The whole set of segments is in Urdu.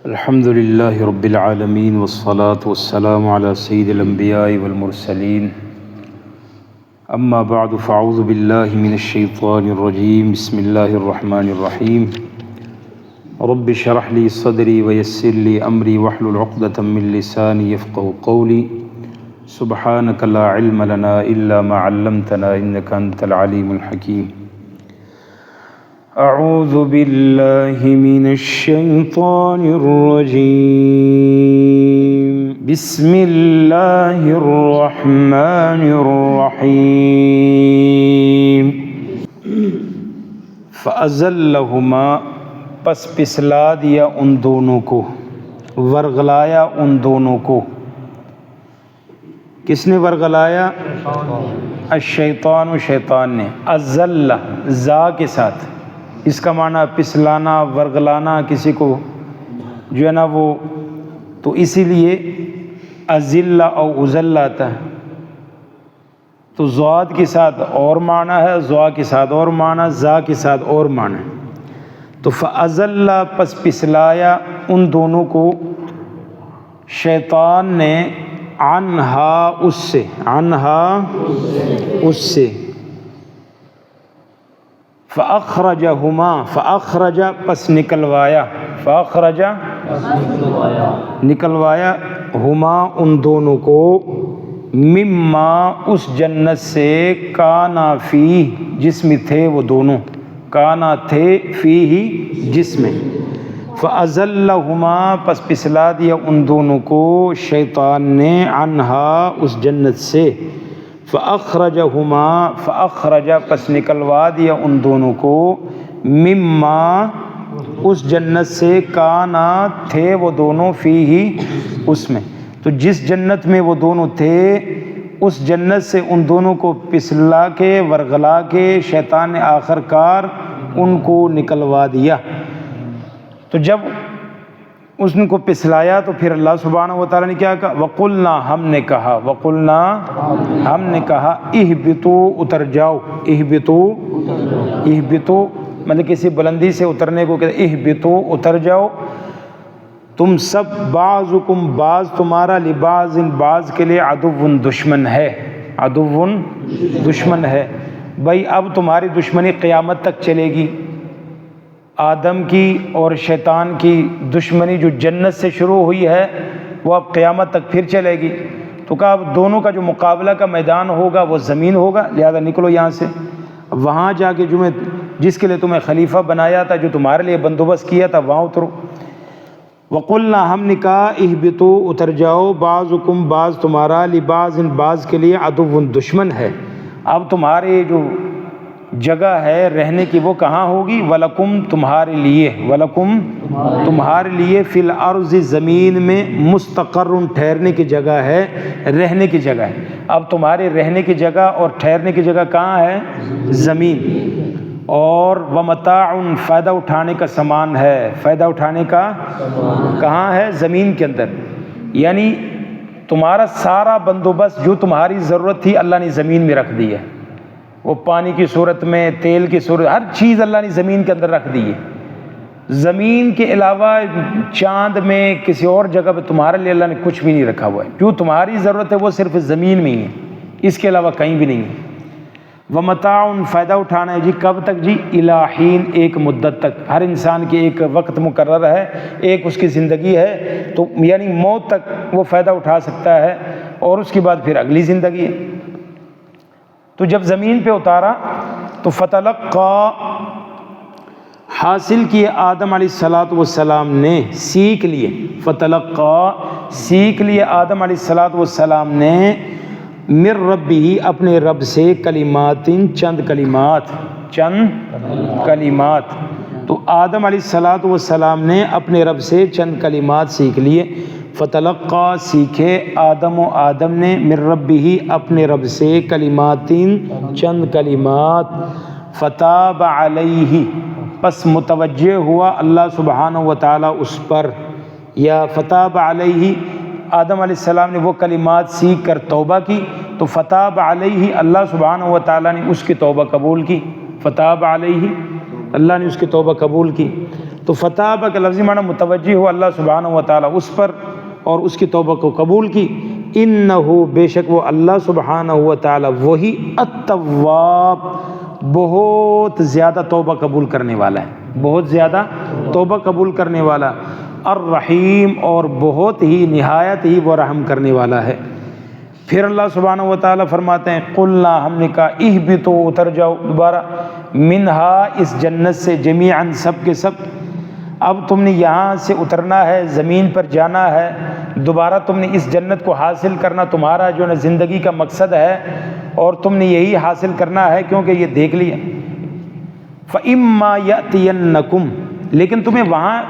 الحمد للہ رب العالمین والصلاة والسلام علی سید الانبیاء والمرسلین اما بعد فاعوذ باللہ من الشیطان الرجیم بسم اللہ الرحمن الرحیم رب اشرح لی صدری ویسر لی امری واحلل عقدۃ من لسانی یفقهوا قولی سبحانک لا علم لنا الا ما علمتنا انک انت العلیم الحکیم اعوذ باللہ من الشیطان الرجیم بسم اللہ الرحمن الرحیم فأزلہما پس پسلا دیا ان دونوں کو، ورغلایا ان دونوں کو۔ کس نے ورغلایا؟ الشیطان، شیطان نے۔ ازل زا کے ساتھ، اس کا معنی پسلانا، ورغلانا کسی کو جو ہے نا وہ، تو اسی لیے ازل او ازل آتا ہے، تو ضاد کے ساتھ اور معنی ہے، ضا کے ساتھ اور معنی، زا کے ساتھ اور معنی۔ تو فازل پس پسلایا ان دونوں کو شیطان نے، عنہا اس سے، عنہا اس سے، فاخرجہما فاخرج پس نکلوایا، فاخرج نکلوایا، ہما ان دونوں کو، مما اس جنت سے، کانا فی جس میں تھے وہ دونوں، کانا تھے فی ہی جس میں، فازلہما پس پسلا دیا ان دونوں کو شیطان نے، عنہا اس جنت سے، فاخرجہما فاخرج پس نکلوا دیا ان دونوں کو، مما اس جنت سے، کانا تھے وہ دونوں، فی ہی اس میں، تو جس جنت میں وہ دونوں تھے اس جنت سے ان دونوں کو پسلا کے، ورغلا کے شیطان نے آخر کار ان کو نکلوا دیا۔ تو جب اس نے کو پسلایا تو پھر اللہ سبحانہ و تعالیٰ نے کیا کہا؟ وَقُلْنَا ہم نے کہا، وَقُلْنَا ہم نے کہا، اِہْبِطُوا اتر جاؤ، اِہْبِطُوا اِہْبِطُوا مطلب کسی بلندی سے اترنے کو کہتے ہیں، اِہْبِطُوا اتر جاؤ، تم سب، بعضکم بعض تمہارا، لبعض بعض کے لیے، عدو دشمن ہے، عدو دشمن ہے۔ بھائی اب تمہاری دشمنی قیامت تک چلے گی، آدم کی اور شیطان کی دشمنی جو جنت سے شروع ہوئی ہے وہ اب قیامت تک پھر چلے گی، تو کہا اب دونوں کا جو مقابلہ کا میدان ہوگا وہ زمین ہوگا، لہذا نکلو یہاں سے، وہاں جا کے جو میں جس کے لیے تمہیں خلیفہ بنایا تھا، جو تمہارے لیے بندوبست کیا تھا، وہاں اترو۔ وَقُلْنَا ہم نے کہا، اِہْبِطُوا اتر جاؤ، بعضکم بعض تمہارا، لبعض بعض کے لیے، عدو دشمن ہے۔ اب تمہارے جو جگہ ہے رہنے کی وہ کہاں ہوگی؟ وَلَكُمْ تمہارے لیے، وَلَكُمْ تمہارے لیے، فی الارض زمین میں، مستقر ٹھہرنے کی جگہ ہے، رہنے کی جگہ ہے۔ اب تمہارے رہنے کی جگہ اور ٹھہرنے کی جگہ کہاں ہے؟ زمین۔ اور وَمَتَاعٌ فائدہ اٹھانے کا سامان ہے، فائدہ اٹھانے کا کہاں ہے؟ زمین کے اندر۔ یعنی تمہارا سارا بندوبست جو تمہاری ضرورت تھی اللہ نے زمین میں رکھ دی ہے، وہ پانی کی صورت میں، تیل کی صورت، ہر چیز اللہ نے زمین کے اندر رکھ دی ہے۔ زمین کے علاوہ چاند میں کسی اور جگہ پہ تمہارے لیے اللہ نے کچھ بھی نہیں رکھا ہوا ہے، جو تمہاری ضرورت ہے وہ صرف زمین میں ہی ہے، اس کے علاوہ کہیں بھی نہیں ہے۔ وَمَتَاعٌ فائدہ اٹھانا ہے جی، کب تک جی؟ اِلیٰ حین ایک مدت تک، ہر انسان کی ایک وقت مقرر ہے، ایک اس کی زندگی ہے، تو یعنی موت تک وہ فائدہ اٹھا سکتا ہے، اور اس کے بعد پھر اگلی زندگی ہے۔ تو جب زمین پہ اتارا تو فتلقا حاصل کیے آدم علیہ السلام نے، سیکھ لیے، فتلقا سیکھ لیے آدم علیہ السلام نے، من ربہ اپنے رب سے، کلمات چند کلمات، چند کلمات، تو آدم علیہ السلام نے اپنے رب سے چند کلمات سیکھ لیے، فتلقا سیکھے آدم نے، من ربہ اپنے رب سے، کلمات چند کلمات، فتاب علیہ پس متوجہ ہوا اللہ سبحانہ و تعالی اس پر، یا فتاب علیہ آدم علیہ السلام نے وہ کلمات سیکھ کر توبہ کی، تو فتاب علیہ اللہ سبحانہ و تعالی نے اس کی توبہ قبول کی، فتاب علیہ اللہ نے اس کی توبہ قبول کی۔ تو فتاب کا لفظی معنی متوجہ ہو اللہ سبحانہ و تعالیٰ اس پر اور اس کی توبہ کو قبول کی. انہو بے شک وہ اللہ سبحانہ و تعالیٰ وہی التواب بہت زیادہ توبہ قبول کرنے والا ہے, بہت زیادہ توبہ قبول کرنے والا, الرحیم اور بہت ہی نہایت ہی وہ رحم کرنے والا ہے. پھر اللہ سبحانہ و تعالیٰ فرماتے ہیں قلنا ہم نے کہا اہبطوا اتر جاؤ دوبارہ, منہا اس جنت سے, جمیعاً سب کے سب. اب تم نے یہاں سے اترنا ہے, زمین پر جانا ہے, دوبارہ تم نے اس جنت کو حاصل کرنا تمہارا جو ہے زندگی کا مقصد ہے, اور تم نے یہی حاصل کرنا ہے کیونکہ یہ دیکھ لیا. فَإِمَّا يَأْتِيَنَّكُمْ لیکن تمہیں وہاں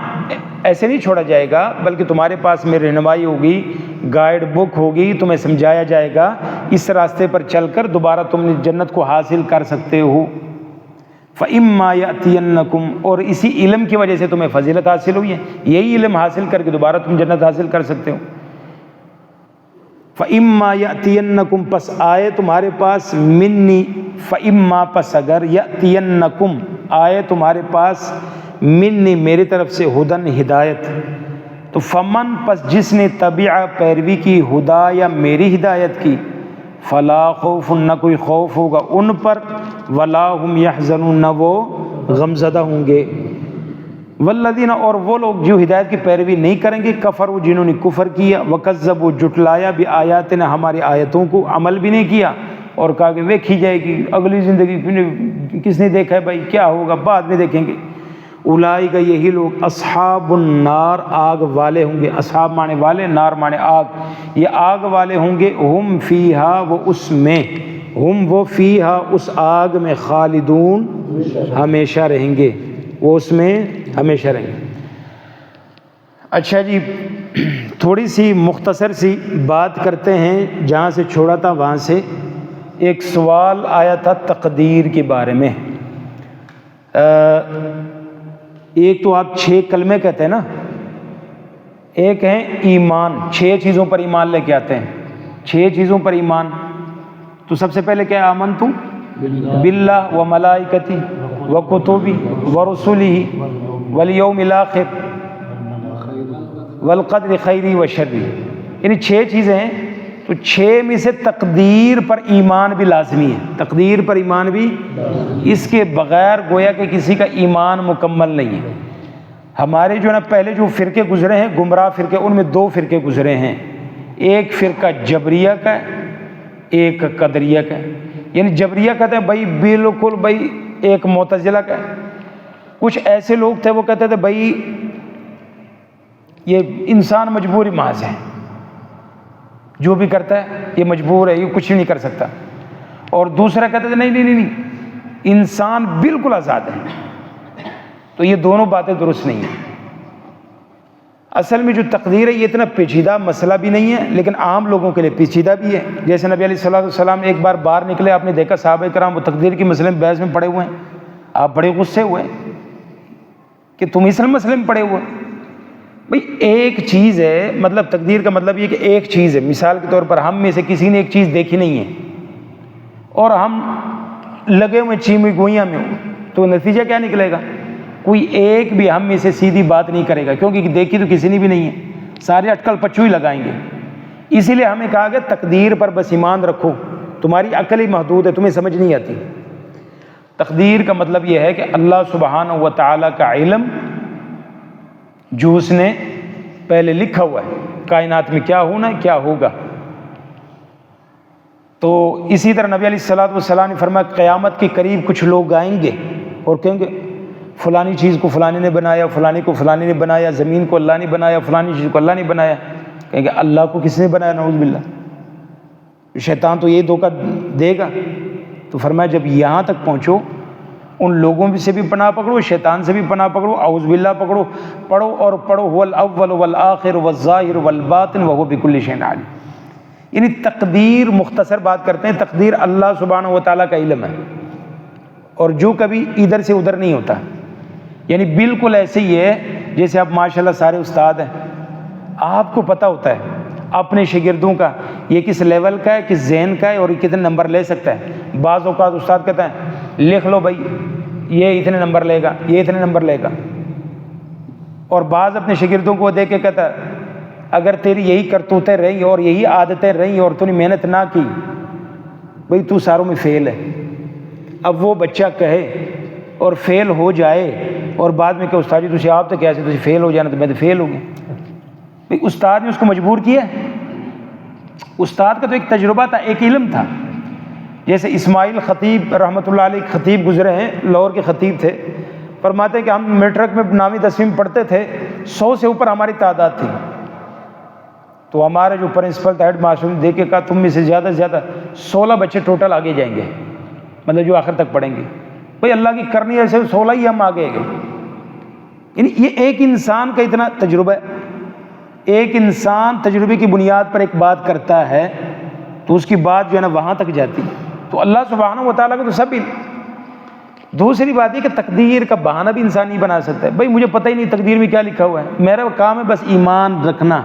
ایسے نہیں چھوڑا جائے گا, بلکہ تمہارے پاس میری رہنمائی ہوگی, گائیڈ بک ہوگی, تمہیں سمجھایا جائے گا, اس راستے پر چل کر دوبارہ تم نے جنت کو حاصل کر سکتے ہو. فَإِمَّا يَأْتِيَنَّكُمْ اور اسی علم کی وجہ سے تمہیں فضیلت حاصل ہوئی ہے, یہی علم حاصل کر کے دوبارہ تم جنت حاصل کر سکتے ہو. فَإِمَّا يَأْتِيَنَّكُمْ پس آئے تمہارے پاس منی, فَإِمَّا پس اگر, يَأْتِيَنَّكُمْ آئے تمہارے پاس, منی میری طرف سے, ہدن ہدایت, تو فمن پس جس نے تبع پیروی کی, ہدا یا میری ہدایت کی, فلا خوف نہ کوئی خوف ہوگا ان پر, ولا ہم یحزنون نہ وہ غمزدہ ہوں گے. والذین اور وہ لوگ جو ہدایت کی پیروی نہیں کریں گے, کفروا جنہوں نے کفر کیا, وکذبوا جٹلایا بآیاتنا ہماری آیتوں کو, عمل بھی نہیں کیا اور کہا کہ ویکھی جائے گی اگلی زندگی کس نے دیکھا ہے بھائی, کیا ہوگا بعد میں دیکھیں گے. اولئک یہی لوگ اصحاب النار آگ والے ہوں گے, اصحاب مانے والے, نار مانے آگ, یہ آگ والے ہوں گے. ہم فیہا وہ اس میں, ہم وہ فیہا اس آگ میں, خالدون ہمیشہ رہیں گے, وہ اس میں ہمیشہ رہیں گے. اچھا جی, تھوڑی سی مختصر سی بات کرتے ہیں, جہاں سے چھوڑا تھا وہاں سے. ایک سوال آیا تھا تقدیر کے بارے میں. ایک تو آپ 6 کلمے کہتے ہیں نا, ایک ہیں ایمان, 6 چیزوں پر ایمان لے کے آتے ہیں, 6 چیزوں پر ایمان. تو سب سے پہلے کیا, آمنتم باللہ و ملائکتی و کتبی و رسولی والیوم الاخر والقدر خیری و شری, یعنی 6 چیزیں ہیں. تو 6 میں سے تقدیر پر ایمان بھی لازمی ہے, تقدیر پر ایمان بھی, اس کے بغیر گویا کہ کسی کا ایمان مکمل نہیں ہے. ہمارے جو ہے نا پہلے جو فرقے گزرے ہیں گمراہ فرقے, ان میں 2 فرقے گزرے ہیں, ایک فرقہ جبریہ کا ہے, ایک قدریہ کا ہے. یعنی جبریہ کہتے ہیں بھائی بالکل بھائی, ایک معتزلہ کا ہے. کچھ ایسے لوگ تھے وہ کہتے تھے بھائی یہ انسان مجبوری محض ہے, جو بھی کرتا ہے یہ مجبور ہے, یہ کچھ نہیں کر سکتا. اور دوسرا کہتے تھے نہیں, انسان بالکل آزاد ہے. تو یہ دونوں باتیں درست نہیں ہیں. اصل میں جو تقدیر ہے یہ اتنا پیچیدہ مسئلہ بھی نہیں ہے, لیکن عام لوگوں کے لیے پیچیدہ بھی ہے. جیسے نبی علیہ السلام ایک بار باہر نکلے, آپ نے دیکھا صحابہ کرام وہ تقدیر کے مسئلے میں بحث میں پڑے ہوئے ہیں. آپ بڑے غصے ہوئے کہ تم اس مسئلے میں پڑے ہوئے. بھئی ایک چیز ہے, مطلب تقدیر کا مطلب یہ کہ ایک چیز ہے. مثال کے طور پر ہم میں سے کسی نے ایک چیز دیکھی نہیں ہے اور ہم لگے ہوئے چیمی گوئیاں میں ہوں, تو نتیجہ کیا نکلے گا؟ کوئی ایک بھی ہم میں سے سیدھی بات نہیں کرے گا, کیونکہ دیکھی تو کسی نے بھی نہیں ہے, سارے اٹکل پچو ہی لگائیں گے. اسی لیے ہمیں کہا کہ تقدیر پر بس ایمان رکھو, تمہاری عقل ہی محدود ہے, تمہیں سمجھ نہیں آتی. تقدیر کا مطلب یہ ہے کہ اللہ سبحانہ و تعالیٰ کا علم جو اس نے پہلے لکھا ہوا ہے کائنات میں کیا ہونا ہے کیا ہوگا. تو اسی طرح نبی علیہ السلام نے فرمایا قیامت کے قریب کچھ لوگ آئیں گے اور کہیں گے فلانی چیز کو فلانی نے بنایا, فلانی کو فلانی نے بنایا, زمین کو اللہ نے بنایا, فلانی چیز کو اللہ نے بنایا. کہیں گے اللہ کو کس نے بنایا؟ نعوذ باللہ. شیطان تو یہ دھوکہ دے گا. تو فرمایا جب یہاں تک پہنچو, ان لوگوں سے بھی پناہ پکڑو, شیطان سے بھی پناہ پکڑو, اعوذ باللہ پکڑو, پڑھو اور پڑھو هو الاول والآخر والظاہر والباطن وهو بكل شيء علیم. یعنی تقدیر, مختصر بات کرتے ہیں, تقدیر اللہ سبحانہ و تعالیٰ کا علم ہے اور جو کبھی ادھر سے ادھر نہیں ہوتا. یعنی بالکل ایسے ہی ہے جیسے آپ ماشاءاللہ سارے استاد ہیں, آپ کو پتہ ہوتا ہے اپنے شاگردوں کا یہ کس لیول کا ہے, کس ذہن کا ہے اور یہ کتنے نمبر لے سکتا ہے. بعض اوقات استاد کہتا ہے لکھ لو بھائی یہ اتنے نمبر لے گا, یہ اتنے نمبر لے گا. اور بعض اپنے شاگردوں کو دیکھ کے کہتا اگر تیری یہی کرتوتیں رہیں اور یہی عادتیں رہیں اور تو نے محنت نہ کی بھئی تو ساروں میں فیل ہے۔ اب وہ بچہ کہے اور فیل ہو جائے اور بعد میں کہ استاد جی تجھے آپ تو کیسے تجھے فیل ہو جانا، تو میں تو فیل ہو گیا۔ بھئی استاد نے اس کو مجبور کیا۔ استاد کا تو ایک تجربہ تھا، ایک علم تھا۔ جیسے اسماعیل خطیب رحمۃ اللہ علیہ خطیب گزرے ہیں، لاہور کے خطیب تھے، فرماتے ہیں کہ ہم میٹرک میں 9ویں 10ویں میں پڑھتے تھے، 100 سے اوپر ہماری تعداد تھی، تو ہمارے جو پرنسپل تھا، ہیڈ ماسٹر نے دیکھ کے کہا تم میں سے زیادہ سے زیادہ 16 بچے ٹوٹل آگے جائیں گے، مطلب جو آخر تک پڑھیں گے۔ بھئی اللہ کی کرنی ایسے 16 ہی ہم آگے گئے۔ یعنی یہ ایک انسان کا اتنا تجربہ ہے۔ ایک انسان تجربے کی بنیاد پر ایک بات کرتا ہے تو اس کی بات جو ہے نا وہاں تک جاتی ہے۔ تو اللہ سبحانہ و تعالیٰ کا تو سب علم۔ دوسری بات یہ کہ تقدیر کا بہانہ بھی انسان نہیں بنا سکتا ہے۔ بھائی مجھے پتہ ہی نہیں تقدیر میں کیا لکھا ہوا ہے، میرا کام ہے بس ایمان رکھنا،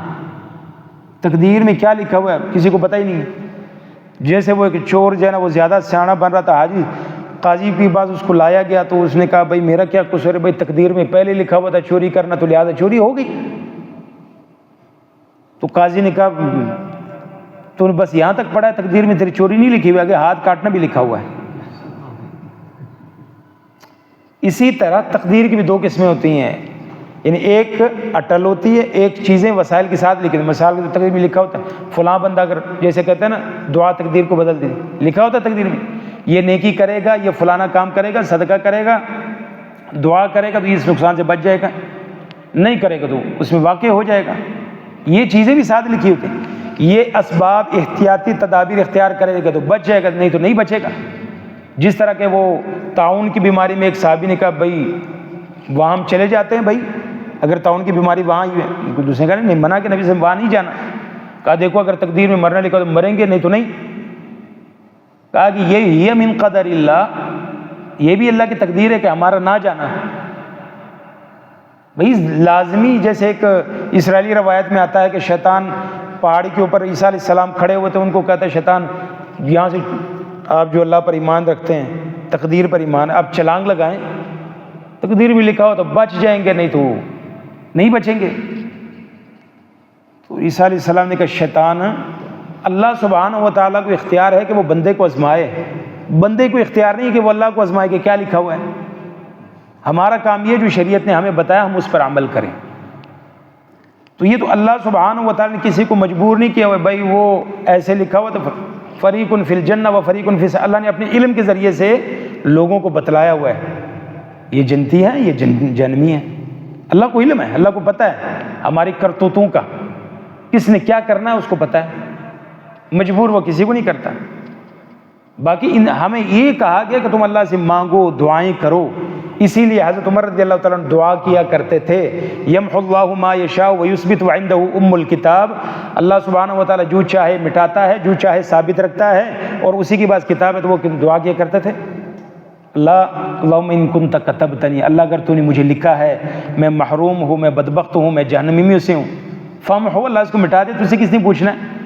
تقدیر میں کیا لکھا ہوا ہے کسی کو پتہ ہی نہیں۔ جیسے وہ ایک چور جو ہے نا وہ زیادہ سیاںا بن رہا تھا، حاجی قاضی کے پاس اس کو لایا گیا تو اس نے کہا بھائی میرا کیا قصور ہے، بھائی تقدیر میں پہلے لکھا ہوا تھا چوری کرنا تو لہٰذا چوری ہو گئی۔ تو قاضی نے کہا تو نے بس یہاں تک پڑھا ہے، تقدیر میں تیری چوری نہیں لکھی ہوئی، آگے ہاتھ کاٹنا بھی لکھا ہوا ہے۔ اسی طرح تقدیر کی بھی دو قسمیں ہوتی ہیں، یعنی ایک اٹل ہوتی ہے، ایک چیزیں وسائل کے ساتھ لکھی، مثال کے تقدیر میں لکھا ہوتا ہے فلاں بندہ اگر جیسے کہتے ہیں نا دعا تقدیر کو بدل دی، لکھا ہوتا ہے تقدیر میں یہ نیکی کرے گا، یہ فلانا کام کرے گا، صدقہ کرے گا، دعا کرے گا تو اس نقصان سے بچ جائے گا، نہیں کرے گا تو اس میں واقع ہو جائے گا۔ یہ چیزیں بھی ساتھ لکھی ہوتی ہیں۔ یہ اسباب احتیاطی تدابیر اختیار کرے گا تو بچ جائے گا، نہیں تو نہیں بچے گا۔ جس طرح کہ وہ طاعون کی بیماری میں ایک صحابی نے کہا بھائی وہاں ہم چلے جاتے ہیں، بھائی اگر طاعون کی بیماری وہاں ہی ہے، دوسرے کہا نہیں منع کہ نبی سے وہاں نہیں جانا، کہا دیکھو اگر تقدیر میں مرنا لکھا تو مریں گے نہیں تو نہیں، کہا کہ یہ من قدر اللہ، یہ بھی اللہ کی تقدیر ہے کہ ہمارا نہ جانا۔ بھائی لازمی، جیسے ایک اسرائیلی روایت میں آتا ہے کہ شیطان پہاڑی کے اوپر عیسیٰ علیہ السلام کھڑے ہوئے تھے، ان کو کہتا ہے شیطان یہاں سے آپ جو اللہ پر ایمان رکھتے ہیں، تقدیر پر ایمان ہے، آپ چھلانگ لگائیں، تقدیر میں لکھا ہو تو بچ جائیں گے نہیں تو نہیں بچیں گے۔ تو عیسیٰ علیہ السلام نے کہا شیطان، اللہ سبحانہ و تعالیٰ کو اختیار ہے کہ وہ بندے کو آزمائے، بندے کو اختیار نہیں کہ وہ اللہ کو آزمائے کہ کیا لکھا ہوا ہے۔ ہمارا کام یہ جو شریعت نے ہمیں بتایا ہم اس پر عمل کریں۔ تو یہ تو اللہ سبحانہ و تعالیٰ نے کسی کو مجبور نہیں کیا ہوا بھائی وہ ایسے لکھا ہوا تو فریق فی الجنہ و فریق فی السعیر، اللہ نے اپنے علم کے ذریعے سے لوگوں کو بتلایا ہوا ہے، یہ جنتی ہے یہ جنمی ہے۔ اللہ کو علم ہے، اللہ کو پتہ ہے ہماری کرتوتوں کا، کس نے کیا کرنا ہے اس کو پتہ ہے، مجبور وہ کسی کو نہیں کرتا۔ باقی ہمیں یہ کہا گیا کہ تم اللہ سے مانگو، دعائیں کرو، اسی لیے حضرت عمر رضی اللہ تعالیٰ عنہ دعا کیا کرتے تھے یمحو اللہ ما یشاء ویثبت وعنده ام الکتاب، اللہ سبحانہ و تعالیٰ جو چاہے مٹاتا ہے، جو چاہے ثابت رکھتا ہے، اور اسی کے بعد کتاب ہے تو وہ دعا کیا کرتے تھے اللہم ان کنت کتبتنی، اللہ اگر تو نے مجھے لکھا ہے میں محروم ہوں، میں بدبخت ہوں، میں جہنمی میں سے ہوں، فامحو، اللہ اس کو مٹا دے، تجھ سے کس نے پوچھنا ہے،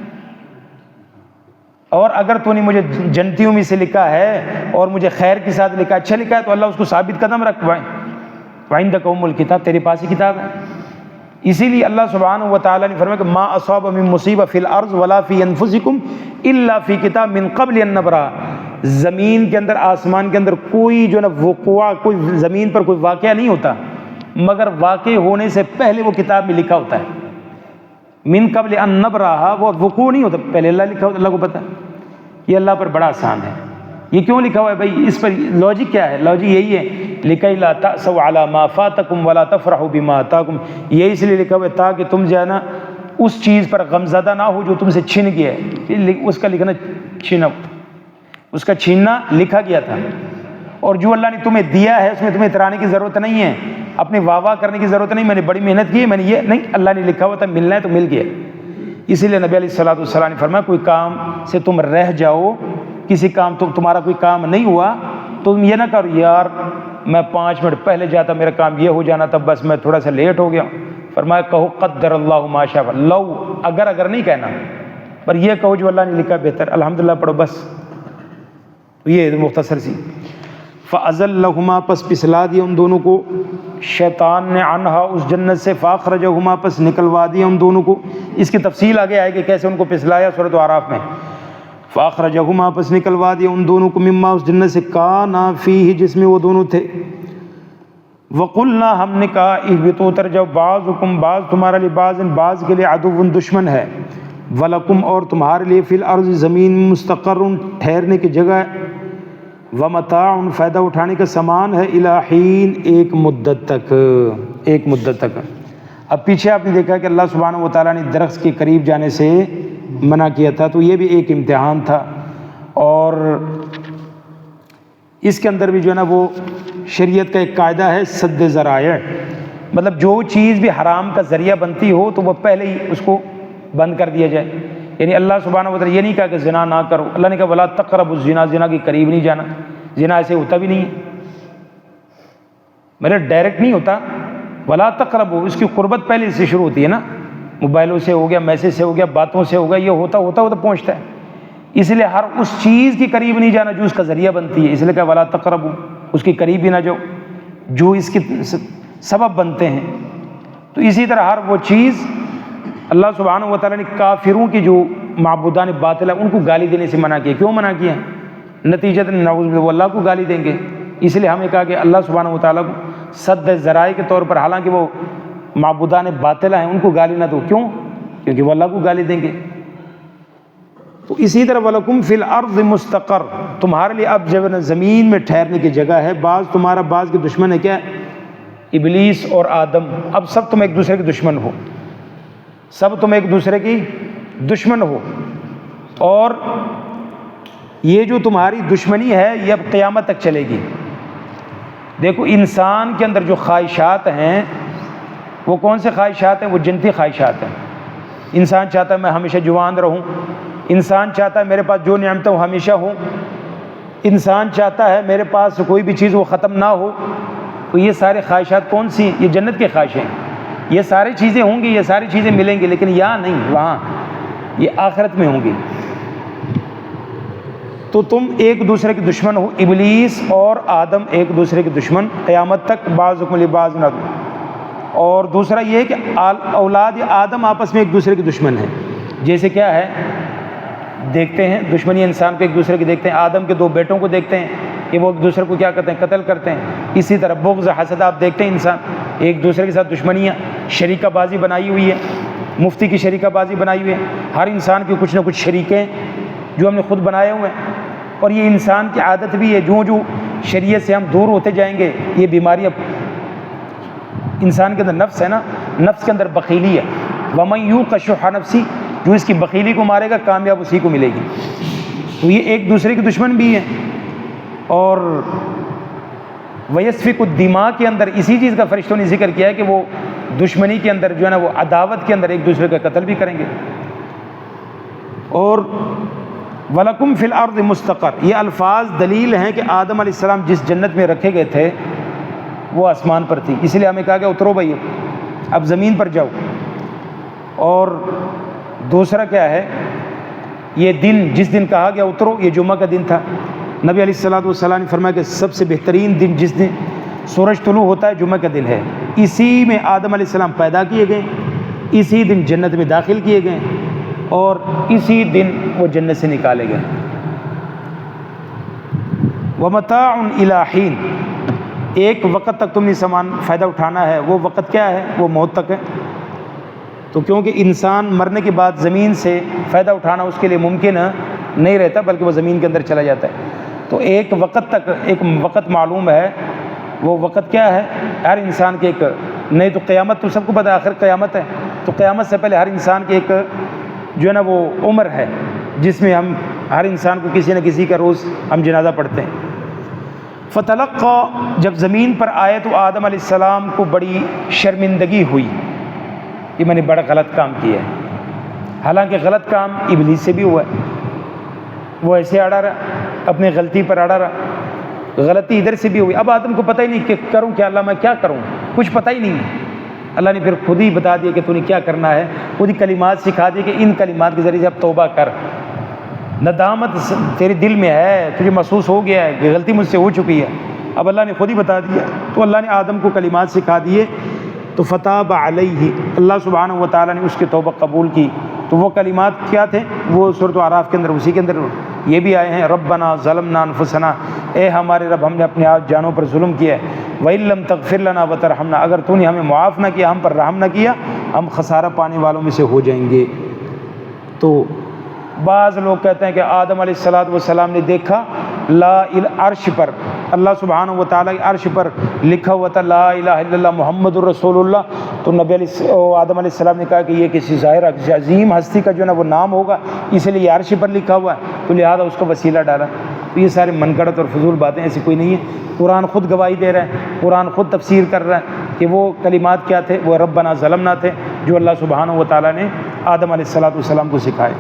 اور اگر تو نے مجھے جنتیوں میں سے لکھا ہے اور مجھے خیر کے ساتھ لکھا، اچھا لکھا ہے تو اللہ اس کو ثابت قدم رکھ، وعندک ام الکتاب، تیرے پاس ہی کتاب ہے۔ اسی لیے اللہ سبحانہ و تعالیٰ نے فرمایا کہ ما اصاب من مصیبہ فی الارض ولا فی انفسکم الا فی کتاب من قبل ان نبرأ، زمین کے اندر آسمان کے اندر کوئی جو ہے نا وقوع، کوئی زمین پر کوئی واقعہ نہیں ہوتا مگر واقع ہونے سے پہلے وہ کتاب میں لکھا ہوتا ہے۔ من قبل ان نبرأ، وہ وقوع نہیں ہوتا، پہلے اللہ لکھا ہوتا، اللہ کو پتہ ہے۔ یہ اللہ پر بڑا آسان ہے۔ یہ کیوں لکھا ہوا ہے بھائی، اس پر لاجک کیا ہے؟ لاجک یہی ہے لِكَيْ لَا تَأْسَوْا عَلَى مَا فَاتَكُمْ وَلَا تَفْرَحُوا بِمَا آتَاكُمْ، یہ اس لیے لکھا ہوا ہے تاکہ تم جو ہے نا اس چیز پر غمزدہ نہ ہو جو تم سے چھن گیا ہے، اس کا لکھنا چھینا، اس کا چھیننا لکھا گیا تھا، اور جو اللہ نے تمہیں دیا ہے اس میں تمہیں اترانے کی ضرورت نہیں ہے، اپنے واہ واہ کرنے کی ضرورت نہیں، میں نے بڑی محنت کی ہے، میں نے یہ نہیں، اللہ نے لکھا ہوا تھا ملنا ہے تو مل گیا۔ اسی لیے نبی علیہ الصلوۃ والسلام نے فرمایا کوئی کام سے تم رہ جاؤ، کسی کام تمہارا کوئی کام نہیں ہوا تو تم یہ نہ کرو یار میں 5 منٹ پہلے جاتا میرا کام یہ ہو جانا تھا، بس میں تھوڑا سا لیٹ ہو گیا۔ فرمایا کہو قدر اللہ ما شاء، لو اگر نہیں کہنا، پر یہ کہو جو اللہ نے لکھا بہتر، الحمدللہ پڑھو بس، یہ مختصر سی۔ فَأَزَلَّهُمَا پس پسلا دیا ان دونوں کو شیطان نے عنہا اس جنت سے، فَأَخْرَجَهُمَا پس نکلوا دیا ان دونوں کو. اس کی تفصیل آگے آئے گی کیسے ان کو پسلایا سورۃ اعراف میں. فَأَخْرَجَهُمَا پس نکلوا دیا ان دونوں کو، مما اس جنت سے، کانا فیہ جس میں وہ دونوں تھے. وَقُلْنَا ہم نے کہا اہبطوا اتر جاؤ، بعضکم بعض تمہارا لیے، بعض کے لیے عدو دشمن ہے، وَلَكُمْ اور تمہارے لیے، فی الارض زمین میں، مستقر ٹھہرنے کی جگہ ہے، وَمَتَاعٌ فائدہ اٹھانے کا سامان ہے، اِلیٰ حین ایک مدت تک. اب پیچھے آپ نے دیکھا کہ اللہ سبحانہ و تعالیٰ نے درخت کے قریب جانے سے منع کیا تھا، تو یہ بھی ایک امتحان تھا. اور اس کے اندر بھی جو ہے نا وہ شریعت کا ایک قاعدہ ہے سد ذرائع، مطلب جو چیز بھی حرام کا ذریعہ بنتی ہو تو وہ پہلے ہی اس کو بند کر دیا جائے. یعنی اللہ سبحانہ و تعالیٰ یہ نہیں کہا کہ زنا نہ کرو، اللہ نے کہا ولا تقربوا الزنا، زنا کے قریب نہیں جانا. زنا ایسے ہوتا بھی نہیں ہے، مطلب ڈائریکٹ نہیں ہوتا. ولا تقربوا، اس کی قربت پہلے سے شروع ہوتی ہے نا، موبائلوں سے ہو گیا، میسج سے ہو گیا، باتوں سے ہو گیا، یہ ہوتا پہنچتا ہے. اس لیے ہر اس چیز کے قریب نہیں جانا جو اس کا ذریعہ بنتی ہے، اس لیے کہ ولا تقربوا، اس کے قریب بھی نہ جاؤ جو اس کے سبب بنتے ہیں. تو اسی طرح ہر وہ چیز اللہ سبحانہ و تعالیٰ نے کافروں کی جو معبودان باطل ہے ان کو گالی دینے سے منع کیا. کیوں منع کیا؟ نتیجتاً نعوذ باللہ وہ اللہ کو گالی دیں گے. اس لیے ہمیں کہا کہ اللہ سبحانہ و تعالیٰ کو سد ذرائع کے طور پر، حالانکہ وہ معبودان باطل ہیں، ان کو گالی نہ دو. کیوں؟ کیونکہ وہ اللہ کو گالی دیں گے. تو اسی طرح وَلَكُمْ فِي الْأَرْضِ مُسْتَقَرٌ، تمہارے لیے اب جو ہے زمین میں ٹھہرنے کی جگہ ہے. بعض تمہارا بعض کے دشمن ہے. کیا؟ ابلیس اور آدم. اب سب تم ایک دوسرے کے دشمن ہو، سب تم ایک دوسرے کی دشمن ہو. اور یہ جو تمہاری دشمنی ہے یہ اب قیامت تک چلے گی. دیکھو انسان کے اندر جو خواہشات ہیں وہ کون سے خواہشات ہیں؟ وہ جنتی خواہشات ہیں. انسان چاہتا ہے میں ہمیشہ جوان رہوں، انسان چاہتا ہے میرے پاس جو نعمتیں وہ ہمیشہ ہوں، انسان چاہتا ہے میرے پاس کوئی بھی چیز وہ ختم نہ ہو. تو یہ سارے خواہشات کون سی؟ یہ جنت کے خواہشیں. یہ ساری چیزیں ہوں گی، یہ ساری چیزیں ملیں گی، لیکن یہاں نہیں، وہاں یہ آخرت میں ہوں گی. تو تم ایک دوسرے کے دشمن ہو، ابلیس اور آدم ایک دوسرے کے دشمن قیامت تک. بعضکم لبعض عدو. اور دوسرا یہ ہے کہ اولاد آدم آپس میں ایک دوسرے کے دشمن ہیں. جیسے کیا ہے دیکھتے ہیں دشمنی انسان کو ایک دوسرے کی دیکھتے ہیں. آدم کے 2 بیٹوں کو دیکھتے ہیں کہ وہ ایک دوسرے کو کیا کرتے ہیں؟ قتل کرتے ہیں. اسی طرح بغض حسد آپ دیکھتے ہیں، انسان ایک دوسرے کے ساتھ دشمنیاں، شریکہ بازی بنائی ہوئی ہے. مفتی کی شریکہ بازی بنائی ہوئی ہے. ہر انسان کی کچھ نہ کچھ شریکیں جو ہم نے خود بنائے ہوئے ہیں. اور یہ انسان کی عادت بھی ہے، جو شریعت سے ہم دور ہوتے جائیں گے یہ بیماری. اب انسان کے اندر نفس ہے نا، نفس کے اندر بخیلی ہے. وَمَن یوق شح نفسی، جو اس کی بخیلی کو مارے گا کامیاب اسی کو ملے گی. تو یہ ایک دوسرے کے دشمن بھی ہیں. اور وَيَسْفِكُ الدِّمَاء کے اندر اسی چیز کا فرشتوں نے ذکر کیا ہے کہ وہ دشمنی کے اندر جو ہے نا وہ عداوت کے اندر ایک دوسرے کا قتل بھی کریں گے. اور وَلَكُمْ فِي الْأَرْضِ مُسْتَقَرٌ، یہ الفاظ دلیل ہیں کہ آدم علیہ السلام جس جنت میں رکھے گئے تھے وہ آسمان پر تھی. اس لیے ہمیں کہا کہ اترو بھائی اب زمین پر جاؤ. اور دوسرا کیا ہے، یہ دن جس دن کہا گیا اترو یہ جمعہ کا دن تھا. نبی علیہ الصلوۃ والسلام نے فرمایا کہ سب سے بہترین دن جس دن سورج طلوع ہوتا ہے جمعہ کا دن ہے. اسی میں آدم علیہ السلام پیدا کیے گئے، اسی دن جنت میں داخل کیے گئے، اور اسی دن وہ جنت سے نکالے گئے. وَمَتَاعٌ إِلَىٰ حِينٍ، ایک وقت تک تم نے سامان فائدہ اٹھانا ہے. وہ وقت کیا ہے؟ وہ موت تک ہے. تو کیونکہ انسان مرنے کے بعد زمین سے فائدہ اٹھانا اس کے لیے ممکن نہیں رہتا، بلکہ وہ زمین کے اندر چلا جاتا ہے. تو ایک وقت تک ایک وقت معلوم ہے. وہ وقت کیا ہے؟ ہر انسان کے ایک، نہیں تو قیامت تو سب کو پتہ ہے آخر قیامت ہے. تو قیامت سے پہلے ہر انسان کی ایک جو ہے نا وہ عمر ہے جس میں ہم ہر انسان کو کسی نہ کسی کا روز ہم جنازہ پڑھتے ہیں. فتلقى، جب زمین پر آئے تو آدم علیہ السلام کو بڑی شرمندگی ہوئی کہ میں نے بڑا غلط کام کیا ہے. حالانکہ غلط کام ابلیس سے بھی ہوا ہے. وہ ایسے اڑا رہا، اپنے غلطی پر اڑا رہا، غلطی ادھر سے بھی ہوئی. اب آدم کو پتہ ہی نہیں کہ کروں کیا، اللہ میں کیا کروں، کچھ پتہ ہی نہیں ہے. اللہ نے پھر خود ہی بتا دیا کہ تو نے کیا کرنا ہے. خود ہی کلمات سکھا دیے کہ ان کلمات کے ذریعے سے اب توبہ کر. ندامت تیرے دل میں ہے، تجھے محسوس ہو گیا ہے کہ غلطی مجھ سے ہو چکی ہے. اب اللہ نے خود ہی بتا دیا، تو اللہ نے آدم کو کلمات سکھا دیے، تو فتاب علیہ، اللہ سبحانہ و تعالیٰ نے اس کی توبہ قبول کی۔ تو وہ کلمات کیا تھے؟ وہ سورۃ اعراف کے اندر، اسی کے اندر یہ بھی آئے ہیں، ربنا ظلمنا انفسنا، اے ہمارے رب ہم نے اپنے جانوں پر ظلم کیا ہے، وَإِن لَّمْ تَغْفِرْ لَنَا وَتَرْحَمْنَا، اگر تو نے ہمیں معاف نہ کیا، ہم پر رحم نہ کیا، ہم خسارہ پانے والوں میں سے ہو جائیں گے۔ تو بعض لوگ کہتے ہیں کہ آدم علیہ السلام نے دیکھا عرش پر، اللہ سبحانہ و تعالیٰ کے عرش پر لکھا ہوا تھا لا الہ الا اللہ محمد الرسول اللہ، تو آدم علیہ السلام نے کہا کہ یہ کسی ظاہر عظیم ہستی کا جو نا وہ نام ہوگا، اس لیے یہ عرش پر لکھا ہوا ہے، تو لہذا اس کو وسیلہ ڈالا۔ تو یہ سارے من گھڑت اور فضول باتیں، ایسی کوئی نہیں ہے۔ قرآن خود گواہی دے رہا ہے، قرآن خود تفسیر کر رہا ہے کہ وہ کلمات کیا تھے، وہ ربنا ظلمنا تھے، جو اللہ سبحانہ و تعالیٰ نے آدم علیہ السلام کو سکھائے۔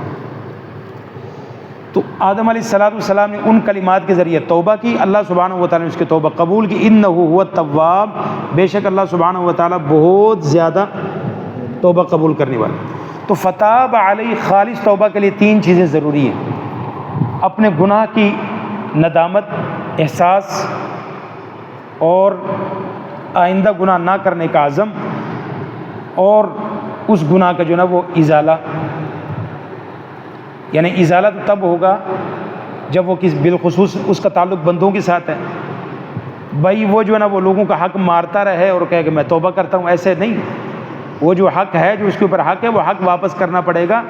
تو آدم علیہ السلام نے ان کلمات کے ذریعے توبہ کی، اللہ سبحانہ و تعالیٰ نے اس کی توبہ قبول کی، انہ هو التواب، بے شک اللہ سبحانہ و تعالیٰ بہت زیادہ توبہ قبول کرنے والا۔ تو فتاب علیہ، خالص توبہ کے لیے تین چیزیں ضروری ہیں: اپنے گناہ کی ندامت، احساس، اور آئندہ گناہ نہ کرنے کا عزم، اور اس گناہ کا جو نا وہ ازالہ۔ یعنی ازالہ تو تب ہوگا جب وہ بالخصوص اس کا تعلق بندوں کے ساتھ ہے، بھائی وہ جو ہے نا وہ لوگوں کا حق مارتا رہے اور کہے کہ میں توبہ کرتا ہوں، ایسے نہیں۔ وہ جو حق ہے، جو اس کے اوپر حق ہے، وہ حق واپس کرنا پڑے گا،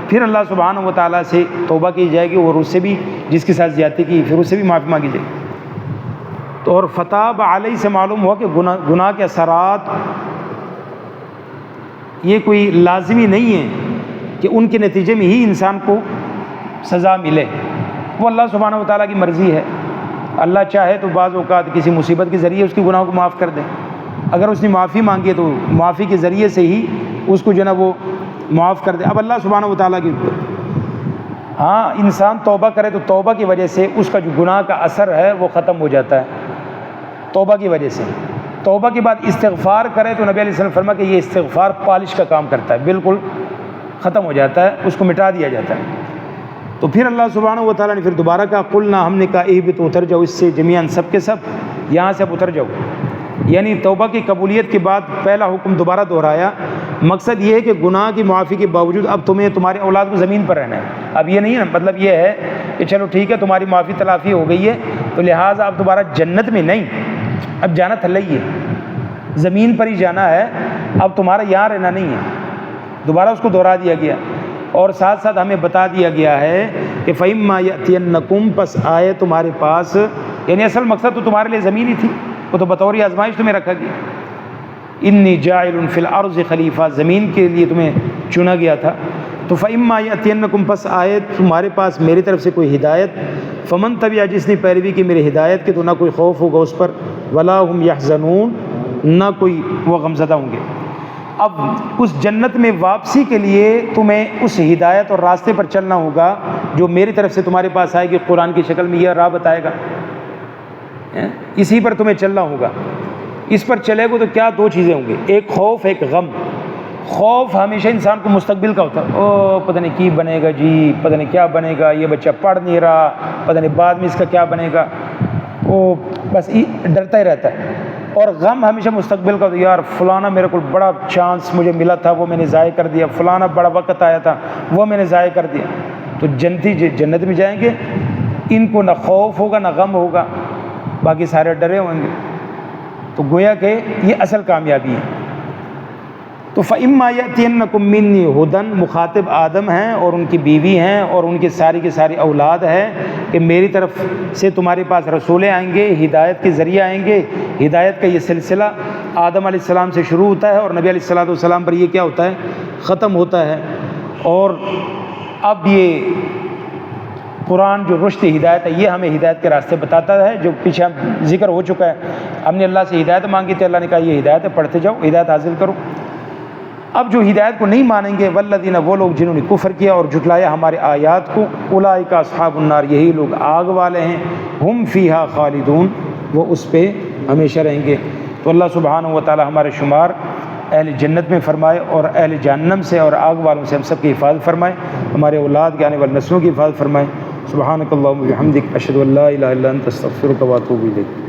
پھر اللہ سبحانہ و تعالیٰ سے توبہ کی جائے گی، اور اس سے بھی جس کے ساتھ زیادتی کی پھر اس سے بھی معافی مانگی جائے گی۔ تو اور فتاب علیہ سے معلوم ہوا کہ گناہ کے اثرات یہ کوئی لازمی نہیں ہے کہ ان کے نتیجے میں ہی انسان کو سزا ملے، وہ اللہ سبحانہ و تعالیٰ کی مرضی ہے۔ اللہ چاہے تو بعض اوقات کسی مصیبت کے ذریعے اس کے گناہوں کو معاف کر دے، اگر اس نے معافی مانگی ہے تو معافی کے ذریعے سے ہی اس کو جو نا وہ معاف کر دے۔ اب اللہ سبحانہ و تعالیٰ کی، ہاں انسان توبہ کرے تو توبہ کی وجہ سے اس کا جو گناہ کا اثر ہے وہ ختم ہو جاتا ہے، توبہ کی وجہ سے۔ توبہ کے بعد استغفار کرے تو نبی علیہ السلام نے فرمایا کہ یہ استغفار پالش کا کام کرتا ہے، بالکل ختم ہو جاتا ہے، اس کو مٹا دیا جاتا ہے۔ تو پھر اللہ سبحانہ و تعالیٰ نے پھر دوبارہ کہا قلنا، ہم نے کہا اہبطوا، اتر جاؤ اس سے جمیعاً، سب کے سب یہاں سے اب اتر جاؤ۔ یعنی توبہ کی قبولیت کے بعد پہلا حکم دوبارہ دہرایا، مقصد یہ ہے کہ گناہ کی معافی کے باوجود اب تمہیں تمہارے اولاد کو زمین پر رہنا ہے۔ اب یہ نہیں ہے، مطلب یہ ہے کہ چلو ٹھیک ہے تمہاری معافی تلافی ہو گئی ہے تو لہٰذا اب دوبارہ جنت میں نہیں، اب جانا تھلے ہی ہے، زمین پر ہی جانا ہے، اب تمہارا یہاں رہنا نہیں ہے۔ دوبارہ اس کو دہرا دیا گیا، اور ساتھ ساتھ ہمیں بتا دیا گیا ہے کہ فَإِمَّا يَأْتِيَنَّكُمْ، پس آئے تمہارے پاس، یعنی اصل مقصد تو تمہارے لیے زمین ہی تھی، وہ تو بطور آزمائش تمہیں رکھا گیا۔ انی جاعل فی الارض خلیفہ، زمین کے لیے تمہیں چنا گیا تھا۔ تو فَإِمَّا يَأْتِيَنَّكُمْ، پس آئے تمہارے پاس میری طرف سے کوئی ہدایت، فمن تبع، جس نے پیروی کی میری ہدایت کے، تو نہ کوئی خوف ہوگا اس پر، ولا هم يحزنون، نہ کوئی وہ غمزدہ ہوں گے۔ اب اس جنت میں واپسی کے لیے تمہیں اس ہدایت اور راستے پر چلنا ہوگا جو میری طرف سے تمہارے پاس آئے گی، قرآن کی شکل میں یہ راہ بتائے گا، اسی پر تمہیں چلنا ہوگا۔ اس پر چلے گا تو کیا دو چیزیں ہوں گی، ایک خوف، ایک غم۔ خوف ہمیشہ انسان کو مستقبل کا ہوتا ہے، او پتہ نہیں کی بنے گا جی، پتہ نہیں کیا بنے گا، یہ بچہ پڑھ نہیں رہا، پتہ نہیں بعد میں اس کا کیا بنے گا، وہ بس ڈرتا ہی رہتا ہے۔ اور غم ہمیشہ مستقبل کا ہوتا ہے، یار فلانا میرے کو بڑا چانس مجھے ملا تھا وہ میں نے ضائع کر دیا، فلانا بڑا وقت آیا تھا وہ میں نے ضائع کر دیا۔ تو جنتی جنت میں جائیں گے، ان کو نہ خوف ہوگا نہ غم ہوگا، باقی سارے ڈرے ہوئیں گے۔ تو گویا کہ یہ اصل کامیابی ہے۔ تو فَإِمَّا يَأْتِيَنَّكُم مِّنِّي هُدًى، مخاطب آدم ہیں اور ان کی بیوی ہیں اور ان کی ساری اولاد ہے، کہ میری طرف سے تمہارے پاس رسولیں آئیں گے، ہدایت کے ذریعے آئیں گے۔ ہدایت کا یہ سلسلہ آدم علیہ السلام سے شروع ہوتا ہے اور نبی علیہ السلام پر یہ کیا ہوتا ہے، ختم ہوتا ہے۔ اور اب یہ قرآن جو رشد ہدایت ہے، یہ ہمیں ہدایت کے راستے بتاتا ہے، جو پیچھے ذکر ہو چکا ہے۔ ہم نے اللہ سے ہدایت مانگی تھی، اللہ نے کہا یہ ہدایت ہے، پڑھتے جاؤ، ہدایت حاصل کرو۔ اب جو ہدایت کو نہیں مانیں گے، والذین، وہ لوگ جنہوں نے کفر کیا اور جھٹلایا ہمارے آیات کو، اولئک اصحاب النار، یہی لوگ آگ والے ہیں، ہم فیہا خالدون، وہ اس پہ ہمیشہ رہیں گے۔ تو اللہ سبحانہ و تعالی ہمارے شمار اہل جنت میں فرمائے اور اہل جہنم سے اور آگ والوں سے ہم سب کی حفاظت فرمائے، ہمارے اولاد کے آنے والے نسلوں کی حفاظت فرمائے۔ سبحانک اللہم و بحمدک، اشہد ان لا الہ الا انت، استغفرک و اتوب الیک۔